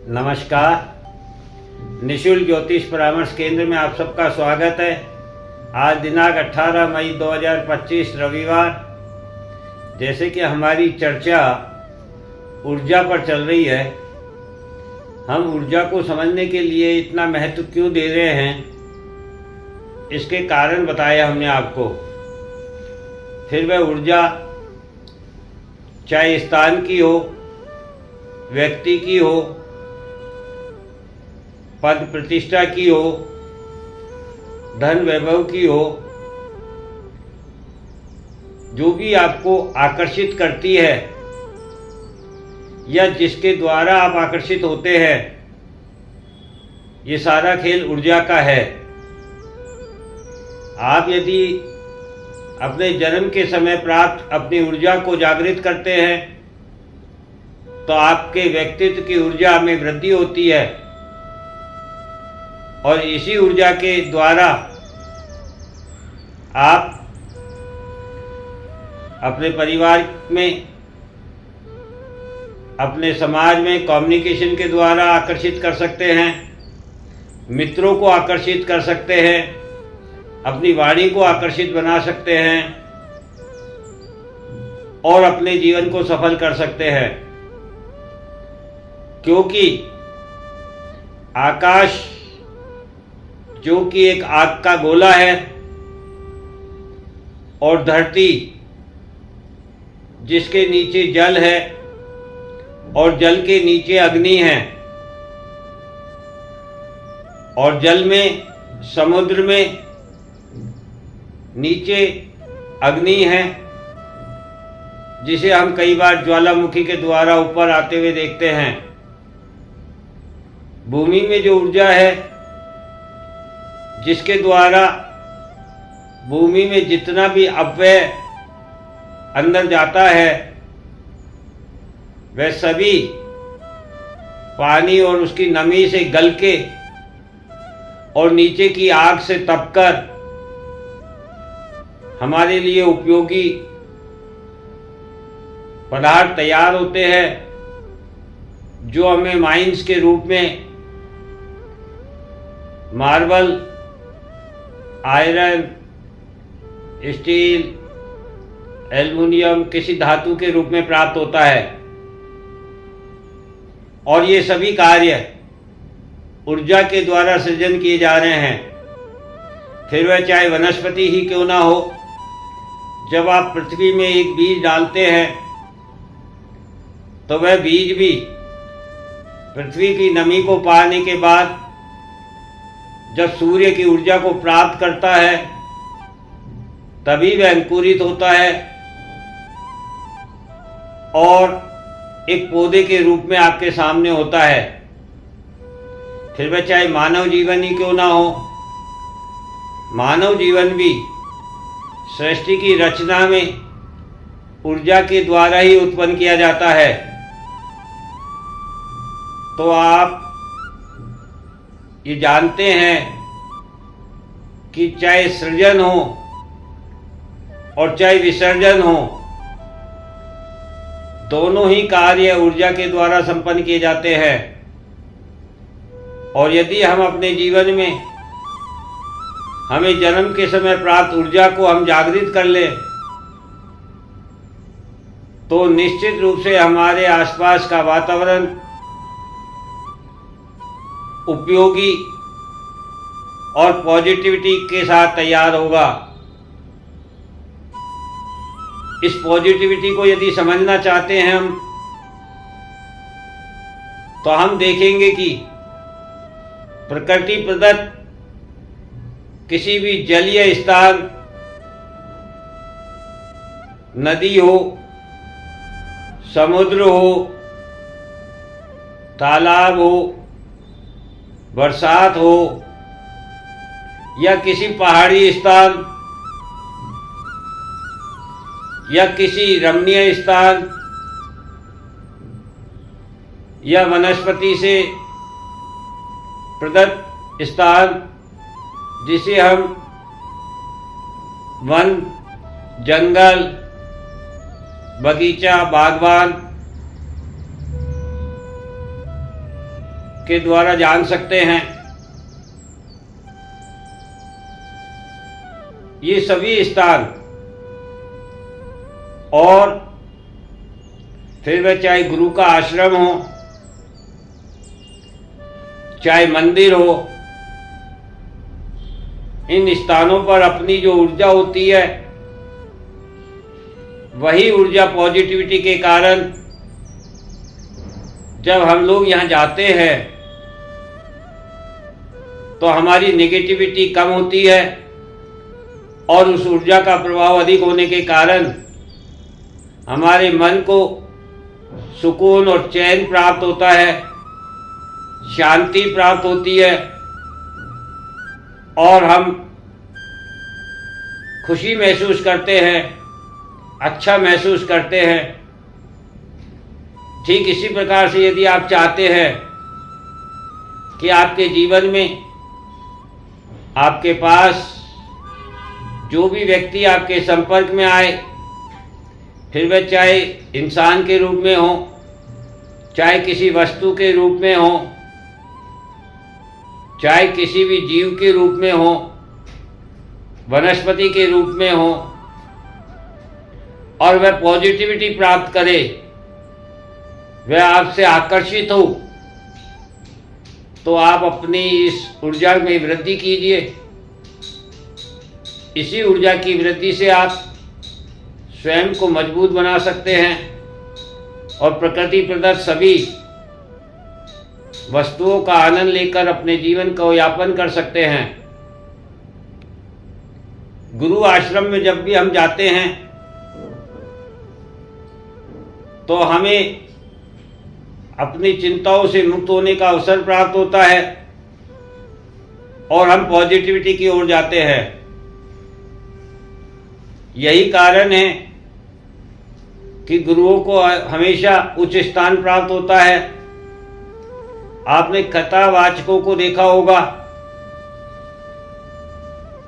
नमस्कार। निशुल्क ज्योतिष परामर्श केंद्र में आप सबका स्वागत है। आज दिनांक 18 मई 2025 रविवार। जैसे कि हमारी चर्चा ऊर्जा पर चल रही है, हम ऊर्जा को समझने के लिए इतना महत्व क्यों दे रहे हैं, इसके कारण बताया हमने आपको। फिर वह ऊर्जा चाहे स्थान की हो, व्यक्ति की हो, पद प्रतिष्ठा की हो, धन वैभव की हो, जो भी आपको आकर्षित करती है या जिसके द्वारा आप आकर्षित होते हैं, ये सारा खेल ऊर्जा का है। आप यदि अपने जन्म के समय प्राप्त अपनी ऊर्जा को जागृत करते हैं तो आपके व्यक्तित्व की ऊर्जा में वृद्धि होती है और इसी ऊर्जा के द्वारा आप अपने परिवार में, अपने समाज में कम्युनिकेशन के द्वारा आकर्षित कर सकते हैं, मित्रों को आकर्षित कर सकते हैं, अपनी वाणी को आकर्षित बना सकते हैं और अपने जीवन को सफल कर सकते हैं। क्योंकि आकाश जो कि एक आग का गोला है और धरती जिसके नीचे जल है और जल के नीचे अग्नि है और जल में, समुद्र में नीचे अग्नि है, जिसे हम कई बार ज्वालामुखी के द्वारा ऊपर आते हुए देखते हैं। भूमि में जो ऊर्जा है, जिसके द्वारा भूमि में जितना भी अपव्यय अंदर जाता है, वह सभी पानी और उसकी नमी से गल के और नीचे की आग से तपकर हमारे लिए उपयोगी पदार्थ तैयार होते हैं, जो हमें माइंस के रूप में मार्बल, आयरन, स्टील, एल्युमिनियम किसी धातु के रूप में प्राप्त होता है। और ये सभी कार्य ऊर्जा के द्वारा सृजन किए जा रहे हैं। फिर वह चाहे वनस्पति ही क्यों ना हो। जब आप पृथ्वी में एक बीज डालते हैं तो वह बीज भी पृथ्वी की नमी को पाने के बाद जब सूर्य की ऊर्जा को प्राप्त करता है तभी वह अंकुरित होता है और एक पौधे के रूप में आपके सामने होता है। फिर वह चाहे मानव जीवन ही क्यों ना हो। मानव जीवन भी सृष्टि की रचना में ऊर्जा के द्वारा ही उत्पन्न किया जाता है। तो आप ये जानते हैं कि चाहे सृजन हो और चाहे विसर्जन हो, दोनों ही कार्य ऊर्जा के द्वारा संपन्न किए जाते हैं। और यदि हम अपने जीवन में हमें जन्म के समय प्राप्त ऊर्जा को हम जागृत कर लें तो निश्चित रूप से हमारे आसपास का वातावरण उपयोगी और पॉजिटिविटी के साथ तैयार होगा। इस पॉजिटिविटी को यदि समझना चाहते हैं हम, तो हम देखेंगे कि प्रकृति प्रदत्त किसी भी जलीय स्थान, नदी हो, समुद्र हो, तालाब हो, बरसात हो या किसी पहाड़ी स्थान या किसी रमणीय स्थान या वनस्पति से प्रदत्त स्थान, जिसे हम वन, जंगल, बगीचा, बागवान के द्वारा जान सकते हैं। ये सभी स्थान और फिर वह चाहे गुरु का आश्रम हो, चाहे मंदिर हो, इन स्थानों पर अपनी जो ऊर्जा होती है वही ऊर्जा पॉजिटिविटी के कारण जब हम लोग यहाँ जाते हैं तो हमारी नेगेटिविटी कम होती है और उस ऊर्जा का प्रभाव अधिक होने के कारण हमारे मन को सुकून और चैन प्राप्त होता है, शांति प्राप्त होती है और हम खुशी महसूस करते हैं, अच्छा महसूस करते हैं। ठीक इसी प्रकार से यदि आप चाहते हैं कि आपके जीवन में आपके पास जो भी व्यक्ति आपके संपर्क में आए, फिर वह चाहे इंसान के रूप में हो, चाहे किसी वस्तु के रूप में हो, चाहे किसी भी जीव के रूप में हो, वनस्पति के रूप में हो, और वह पॉजिटिविटी प्राप्त करे, वह आपसे आकर्षित हो, तो आप अपनी इस ऊर्जा में वृद्धि कीजिए। इसी ऊर्जा की वृद्धि से आप स्वयं को मजबूत बना सकते हैं और प्रकृति प्रदत्त सभी वस्तुओं का आनंद लेकर अपने जीवन को यापन कर सकते हैं। गुरु आश्रम में जब भी हम जाते हैं तो हमें अपनी चिंताओं से मुक्त होने का अवसर प्राप्त होता है और हम पॉजिटिविटी की ओर जाते हैं। यही कारण है कि गुरुओं को हमेशा उच्च स्थान प्राप्त होता है। आपने कथावाचकों को देखा होगा।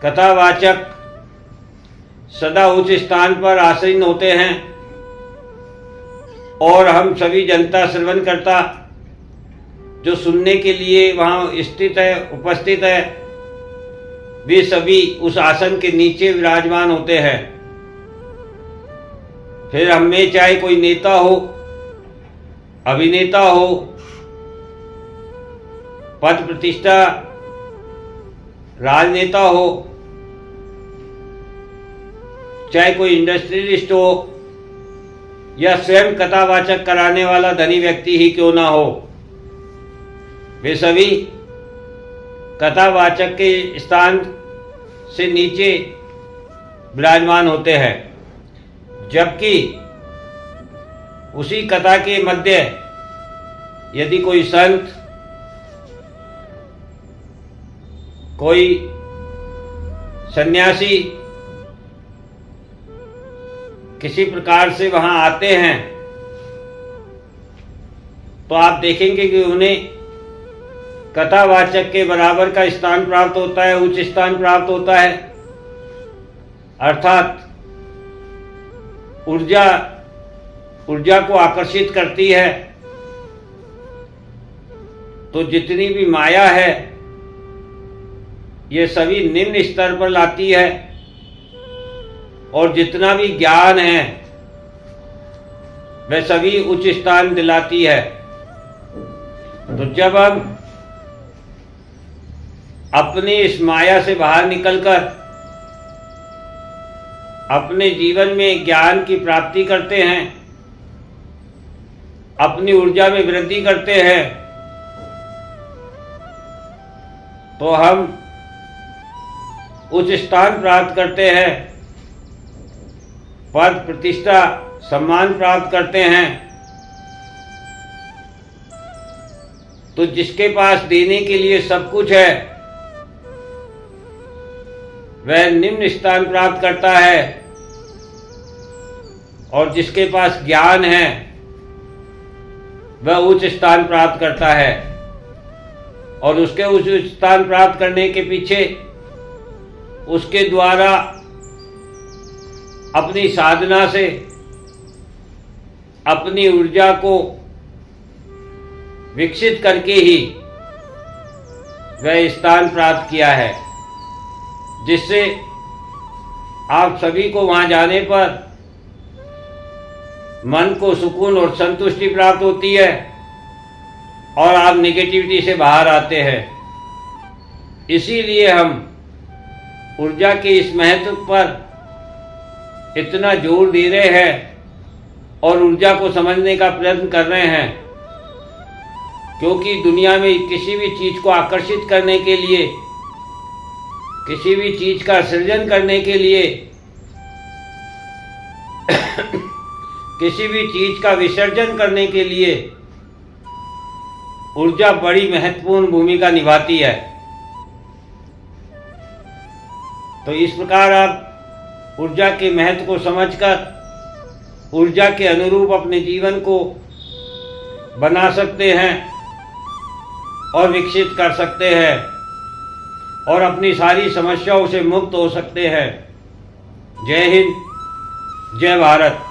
कथावाचक सदा उच्च स्थान पर आसीन होते हैं और हम सभी जनता श्रवणकर्ता जो सुनने के लिए वहाँ स्थित है, उपस्थित है, वे सभी उस आसन के नीचे विराजमान होते हैं। फिर हम में चाहे कोई नेता हो, अभिनेता हो, पद प्रतिष्ठा राजनेता हो, चाहे कोई इंडस्ट्रियलिस्ट हो या स्वयं कथावाचक कराने वाला धनी व्यक्ति ही क्यों ना हो, वे सभी कथावाचक के स्थान से नीचे विराजमान होते हैं। जबकि उसी कथा के मध्य यदि कोई संत, कोई सन्यासी किसी प्रकार से वहां आते हैं तो आप देखेंगे कि उन्हें कथावाचक के बराबर का स्थान प्राप्त होता है, उच्च स्थान प्राप्त होता है। अर्थात ऊर्जा को आकर्षित करती है। तो जितनी भी माया है ये सभी निम्न स्तर पर लाती है और जितना भी ज्ञान है वह सभी उच्च स्थान दिलाती है। तो जब हम अपनी इस माया से बाहर निकलकर अपने जीवन में ज्ञान की प्राप्ति करते हैं, अपनी ऊर्जा में वृद्धि करते हैं, तो हम उच्च स्थान प्राप्त करते हैं, पद प्रतिष्ठा सम्मान प्राप्त करते हैं। तो जिसके पास देने के लिए सब कुछ है वह निम्न स्थान प्राप्त करता है और जिसके पास ज्ञान है वह उच्च स्थान प्राप्त करता है। और उसके उच्च स्थान प्राप्त करने के पीछे उसके द्वारा अपनी साधना से अपनी ऊर्जा को विकसित करके ही वह स्थान प्राप्त किया है, जिससे आप सभी को वहाँ जाने पर मन को सुकून और संतुष्टि प्राप्त होती है और आप नेगेटिविटी से बाहर आते हैं। इसीलिए हम ऊर्जा के इस महत्व पर इतना जोर दे रहे हैं और ऊर्जा को समझने का प्रयत्न कर रहे हैं, क्योंकि दुनिया में किसी भी चीज़ को आकर्षित करने के लिए, किसी भी चीज़ का सृजन करने के लिए, किसी भी चीज़ का विसर्जन करने के लिए ऊर्जा बड़ी महत्वपूर्ण भूमिका निभाती है। तो इस प्रकार आप ऊर्जा के महत्व को समझकर ऊर्जा के अनुरूप अपने जीवन को बना सकते हैं और विकसित कर सकते हैं और अपनी सारी समस्याओं से मुक्त हो सकते हैं। जय हिंद, जय भारत।